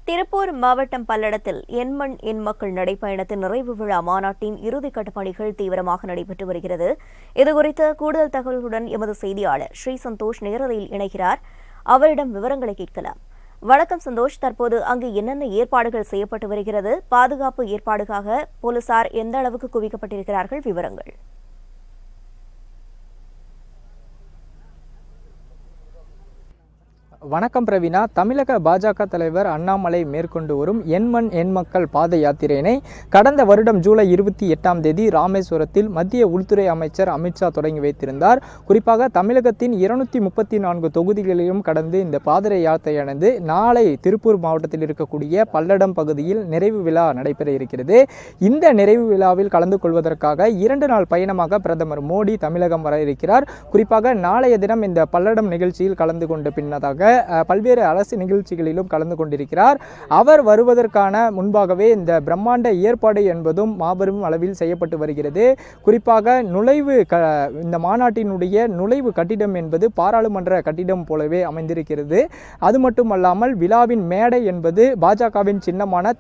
திருப்பூர் மாவட்டம் பல்லடத்தில் எண்மண் எண் மக்கள் நடைப்பயணத்தின் நிறைவு விழா மாநாட்டின் இறுதிக்கட்ட பணிகள் தீவிரமாக நடைபெற்று வருகிறது. இதுகுறித்து கூடுதல் தகவல்களுடன் எமது செய்தியாளர் ஸ்ரீ சந்தோஷ் நேரலையில் இணைகிறார். அவரிடம் விவரங்களை கேட்கலாம். வணக்கம் சந்தோஷ், தற்போது அங்கு என்னென்ன ஏற்பாடுகள் செய்யப்பட்டு வருகிறது? பாதுகாப்பு ஏற்பாடுக்காக போலீசார் எந்த அளவுக்கு குவிக்கப்பட்டிருக்கிறார்கள்? விவரங்கள். வணக்கம் பிரவீனா. தமிழக பாஜக தலைவர் அண்ணாமலை மேற்கொண்டு வரும் எண்மண் எண் மக்கள் பாத யாத்திரையினை கடந்த வருடம் ஜூலை 28 ராமேஸ்வரத்தில் மத்திய உள்துறை அமைச்சர் அமித்ஷா தொடங்கி வைத்திருந்தார். குறிப்பாக தமிழகத்தின் 234 தொகுதிகளிலும் கடந்து இந்த பாத யாத்திரையானது நாளை திருப்பூர் மாவட்டத்தில் இருக்கக்கூடிய பல்லடம் பகுதியில் நிறைவு விழா நடைபெற இருக்கிறது. இந்த நிறைவு விழாவில் கலந்து கொள்வதற்காக 2 நாள் பயணமாக பிரதமர் மோடி தமிழகம் வர இருக்கிறார். குறிப்பாக நாளைய தினம் இந்த பல்லடம் நிகழ்ச்சியில் கலந்து கொண்ட பின்னதாக பல்வேறு அரசு நிகழ்ச்சிகளிலும் கலந்து கொண்டிருக்கிறார். அவர் வருவதற்கான முன்பாகவே இந்த பிரம்மாண்ட ஏற்பாடு என்பதும் மாபெரும் அளவில் செய்யப்பட்டு வருகிறது. குறிப்பாக இந்த மாநாட்டினுடைய நுழைவு கட்டிடம் என்பது பாராளுமன்ற கட்டிடம் போலவே அமைந்திருக்கிறது. அது மட்டுமல்லாமல் விழாவின் மேடை என்பது பாஜகவின் சின்னமான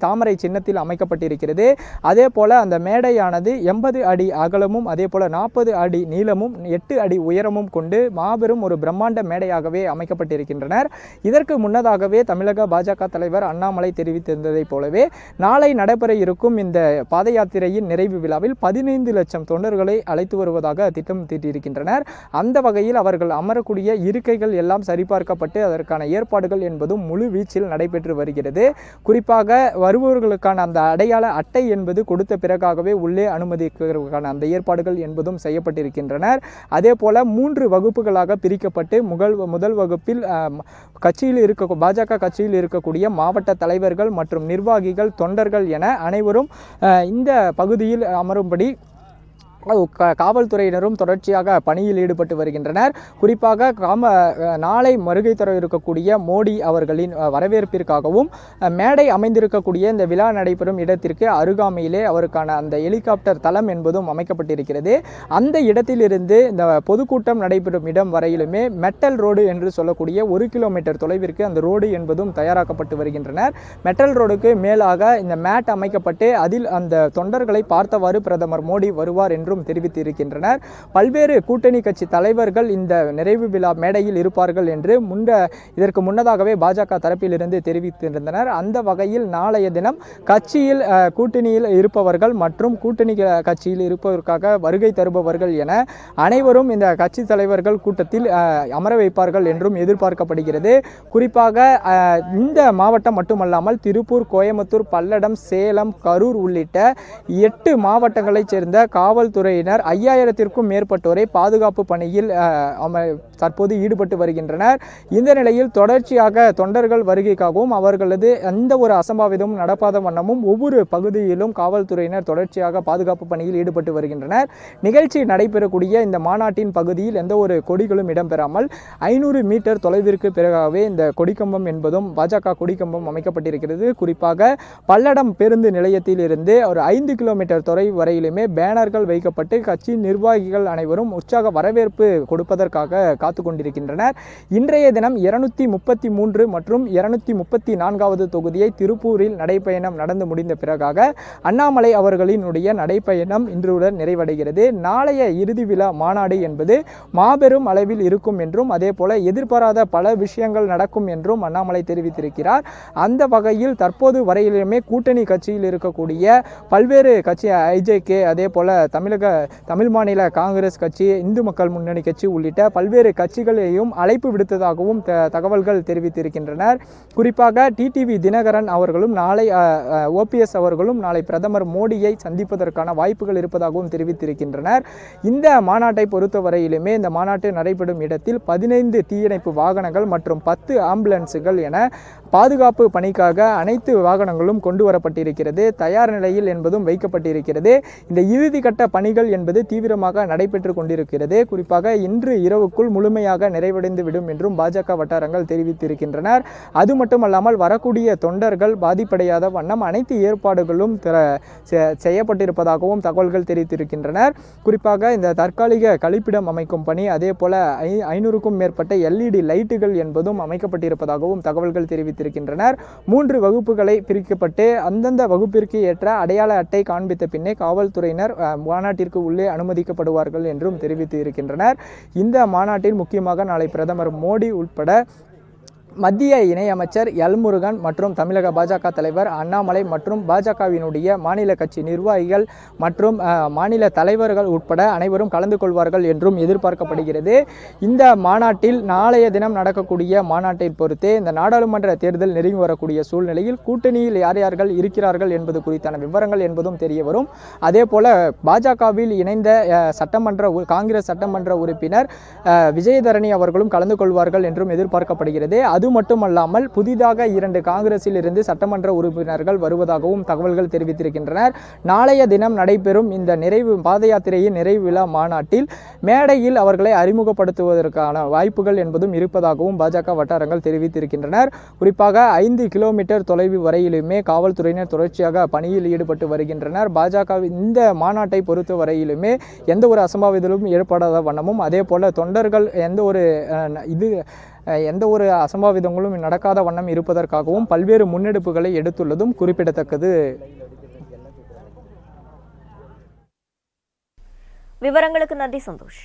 தாமரை சின்னத்தில் அமைக்கப்பட்டிருக்கிறது. அதே போல அந்த மேடையானது 80 அடி அகலமும் அதே போல 40 அடி நீளமும் 8 அடி உயரமும் கொண்டு மாபெரும் ஒரு பிரம்மாண்ட மேடையாகவே அமைக்கப்பட்டிருக்கின்றனர். இதற்கு முன்னதாகவே தமிழக பாஜக தலைவர் அண்ணாமலை தெரிவித்திருந்ததை போலவே நாளை நடைபெற இருக்கும் இந்த பாத யாத்திரையின் நிறைவு விழாவில் 15 லட்சம் தொண்டர்களை அழைத்து வருவதாக திட்டம் தீட்டியிருக்கின்றனர். அந்த வகையில் அவர்கள் அமரக்கூடிய இருக்கைகள் எல்லாம் சரிபார்க்கப்பட்டு அதற்கான ஏற்பாடுகள் என்பதும் முழு வீச்சில் நடைபெற்று வருகிறது. குறிப்பாக வருபவர்களுக்கான அந்த அடையாள அட்டை என்பது கொடுத்த பிறகாகவே உள்ளே அனுமதிக்கான அந்த ஏற்பாடுகள் என்பதும் செய்யப்பட்டிருக்கின்றனர். அதே போல 3 வகுப்புகளாக பிரிக்கப்பட்டு முதல் வகுப்பில் பாஜக கட்சியில் இருக்கக்கூடிய மாவட்ட தலைவர்கள் மற்றும் நிர்வாகிகள், தொண்டர்கள் என அனைவரும் இந்த பகுதியில் அமரும்படி காவல்துறையினரும் தொடர்ச்சியாக பணியில் ஈடுபட்டு வருகின்றனர். குறிப்பாக நாளை வருகை தர இருக்கக்கூடிய மோடி அவர்களின் வரவேற்பிற்காகவும் மேடை அமைந்திருக்கக்கூடிய இந்த விழா நடைபெறும் இடத்திற்கு அருகாமையிலே அவருக்கான அந்த ஹெலிகாப்டர் தளம் என்பதும் அமைக்கப்பட்டிருக்கிறது. அந்த இடத்திலிருந்து இந்த பொதுக்கூட்டம் நடைபெறும் இடம் வரையிலுமே மெட்டல் ரோடு என்று சொல்லக்கூடிய 1 கிலோமீட்டர் தொலைவிற்கு அந்த ரோடு என்பதும் தயாராக்கப்பட்டு வருகின்றனர். மெட்டல் ரோடுக்கு மேலாக இந்த மேட் அமைக்கப்பட்டு அதில் அந்த தொண்டர்களை பார்த்தவாறு பிரதமர் மோடி வருவார் என்று தெரிவித்திருக்கின்றனர். பல்வேறு கூட்டணி கட்சி தலைவர்கள் இந்த நிறைவு விழா மேடையில் இருப்பார்கள் என்று இதற்கு முன்னதாகவே பாஜக தரப்பிலிருந்து தெரிவித்திருந்தனர். அந்த வகையில் நாளைய தினம் கூட்டணியில் இருப்பவர்கள் மற்றும் கூட்டணி கட்சியில் இருப்பதற்காக வருகை தருபவர்கள் என அனைவரும் இந்த கட்சி தலைவர்கள் கூட்டத்தில் அமர வைப்பார்கள் என்றும் எதிர்பார்க்கப்படுகிறது. குறிப்பாக இந்த மாவட்டம் மட்டுமல்லாமல் திருப்பூர், கோயம்புத்தூர், பல்லடம், சேலம், கரூர் உள்ளிட்ட 8 மாவட்டங்களைச் சேர்ந்த காவல்துறையினர் 5000த்திற்கும் மேற்பட்டோரை பாதுகாப்பு பணியில் தற்போது ஈடுபட்டு வருகின்றனர். இந்த நிலையில் தொடர்ச்சியாக தொண்டர்கள் வருகைக்காகவும் அவர்களது எந்த ஒரு அசம்பாவிதமும் நடப்பாத வண்ணமும் ஒவ்வொரு பகுதியிலும் காவல்துறையினர் தொடர்ச்சியாக பாதுகாப்பு பணியில் ஈடுபட்டு வருகின்றனர். நிகழ்ச்சி நடைபெறக்கூடிய இந்த மாநாட்டின் பகுதியில் எந்த ஒரு கொடிகளும் இடம்பெறாமல் 500 மீட்டர் தொலைவிற்கு பிறகாகவே இந்த கொடிக்கம்பம் என்பதும் பாஜக கொடிக்கம்பம் அமைக்கப்பட்டிருக்கிறது. குறிப்பாக பல்லடம் பேருந்து நிலையத்தில் இருந்து ஒரு 5 கிலோமீட்டர் தொலைவு வரையிலுமே பேனர்கள் வைக்கப்பட்டு கட்சி நிர்வாகிகள் அனைவரும் உற்சாக வரவேற்பு கொடுப்பதற்காக காத்து கொண்டிருக்கின்றனர். இன்றைய தினம் 233 மற்றும் 234வது தொகுதியை திருப்பூரில் நடைப்பயணம் நடந்து முடிந்த பிறகாக அண்ணாமலை அவர்களினுடைய நடைப்பயணம் இன்றுடன் நிறைவடைகிறது. நாளைய இறுதி விழா மாநாடு என்பது மாபெரும் அளவில் இருக்கும் என்றும் அதே போல எதிர்பாராத பல விஷயங்கள் நடக்கும் என்றும் அண்ணாமலை தெரிவித்திருக்கிறார். அந்த வகையில் தற்போது வரையிலுமே கூட்டணி கட்சியில் இருக்கக்கூடிய பல்வேறு கட்சி ஐஜேகே, அதே போல தமிழ் மாநில காங்கிரஸ் கட்சி, இந்து மக்கள் முன்னணி கட்சி உள்ளிட்ட பல்வேறு கட்சிகளையும் அழைப்பு விடுத்ததாகவும் தகவல்கள் தெரிவித்திருக்கின்றனர். குறிப்பாக டிடிவி தினகரன் அவர்களும் நாளை ஓபிஎஸ் அவர்களும் நாளை பிரதமர் மோடியை சந்திப்பதற்கான வாய்ப்புகள் இருப்பதாகவும் தெரிவித்திருக்கின்றனர். இந்த மாநாட்டை பொறுத்தவரையிலுமே இந்த மாநாட்டு நடைபெறும் இடத்தில் 15 தீயணைப்பு வாகனங்கள் மற்றும் 10 ஆம்புலன்ஸுகள் என பாதுகாப்பு பணிக்காக அனைத்து வாகனங்களும் கொண்டு வரப்பட்டிருக்கிறது. தயார் நிலையில் என்பதும் வைக்கப்பட்டிருக்கிறது. இந்த இறுதி கட்ட பணிகள் என்பது தீவிரமாக நடைபெற்று கொண்டிருக்கிறது. குறிப்பாக இன்று இரவுக்குள் முழுமையாக நிறைவடைந்து விடும் என்றும் பாஜக வட்டாரங்கள் தெரிவித்திருக்கின்றனர். அது மட்டுமல்லாமல் வரக்கூடிய தொண்டர்கள் பாதிப்படையாத வண்ணம் அனைத்து ஏற்பாடுகளும் செய்யப்பட்டிருப்பதாகவும் தகவல்கள் தெரிவித்திருக்கின்றனர். குறிப்பாக இந்த தற்காலிக கழிப்பிடம் அமைக்கும் பணி, அதே போல 500க்கும் மேற்பட்ட LED லைட்டுகள் என்பதும் அமைக்கப்பட்டிருப்பதாகவும் தகவல்கள் தெரிவித்திருக்கின்றனர். தெரிவித்திருக்கின்றனர். 3 வகுப்புகளை பிரிக்கப்பட்டு அந்தந்த வகுப்பிற்கு ஏற்ற அடையாள அட்டை காண்பித்த பின்னே காவல்துறையினர் மாநாட்டிற்கு உள்ளே அனுமதிக்கப்படுவார்கள் என்றும் தெரிவித்து இருக்கின்றனர். இந்த மாநாட்டில் முக்கியமாக நாளை பிரதமர் மோடி உட்பட மத்திய இணையமைச்சர் எல் முருகன் மற்றும் தமிழக பாஜக தலைவர் அண்ணாமலை மற்றும் பாஜகவினுடைய மாநில கட்சி நிர்வாகிகள் மற்றும் மாநில தலைவர்கள் உட்பட அனைவரும் கலந்து கொள்வார்கள் என்றும் எதிர்பார்க்கப்படுகிறது. இந்த மாநாட்டில் நாளைய தினம் நடக்கக்கூடிய மாநாட்டை பொறுத்தே இந்த நாடாளுமன்ற தேர்தல் நெருங்கி வரக்கூடிய சூழ்நிலையில் கூட்டணியில் யார் யார்கள் இருக்கிறார்கள் என்பது குறித்தான விவரங்கள் என்பதும் தெரிய வரும். அதே போல பாஜகவில் இணைந்த காங்கிரஸ் சட்டமன்ற உறுப்பினர் விஜயதரணி அவர்களும் கலந்து கொள்வார்கள் என்றும் எதிர்பார்க்கப்படுகிறது. அது மட்டுமல்லாமல் புதிதாக 2 காங்கிரஸில் இருந்து சட்டமன்ற உறுப்பினர்கள் வருவதாகவும் தகவல்கள் தெரிவித்திருக்கின்றனர். நாளைய தினம் நடைபெறும் இந்த பாத யாத்திரையின் நிறைவு விழா மாநாட்டில் மேடையில் அவர்களை அறிமுகப்படுத்துவதற்கான வாய்ப்புகள் என்பதும் இருப்பதாகவும் பாஜக வட்டாரங்கள் தெரிவித்திருக்கின்றனர். குறிப்பாக 5 கிலோமீட்டர் தொலைவு வரையிலுமே காவல்துறையினர் தொடர்ச்சியாக பணியில் ஈடுபட்டு வருகின்றனர். பாஜக இந்த மாநாட்டை பொறுத்த வரையிலுமே எந்த ஒரு அசம்பாவிதமும் ஏற்படாத வண்ணமும் அதே போல தொண்டர்கள் எந்த ஒரு அசம்பாவிதங்களும் நடக்காத வண்ணம் இருப்பதற்காகவும் பல்வேறு முன்னெடுப்புகளை எடுத்துள்ளதும் குறிப்பிடத்தக்கது. விவரங்களுக்கு நன்றி சந்தோஷ்.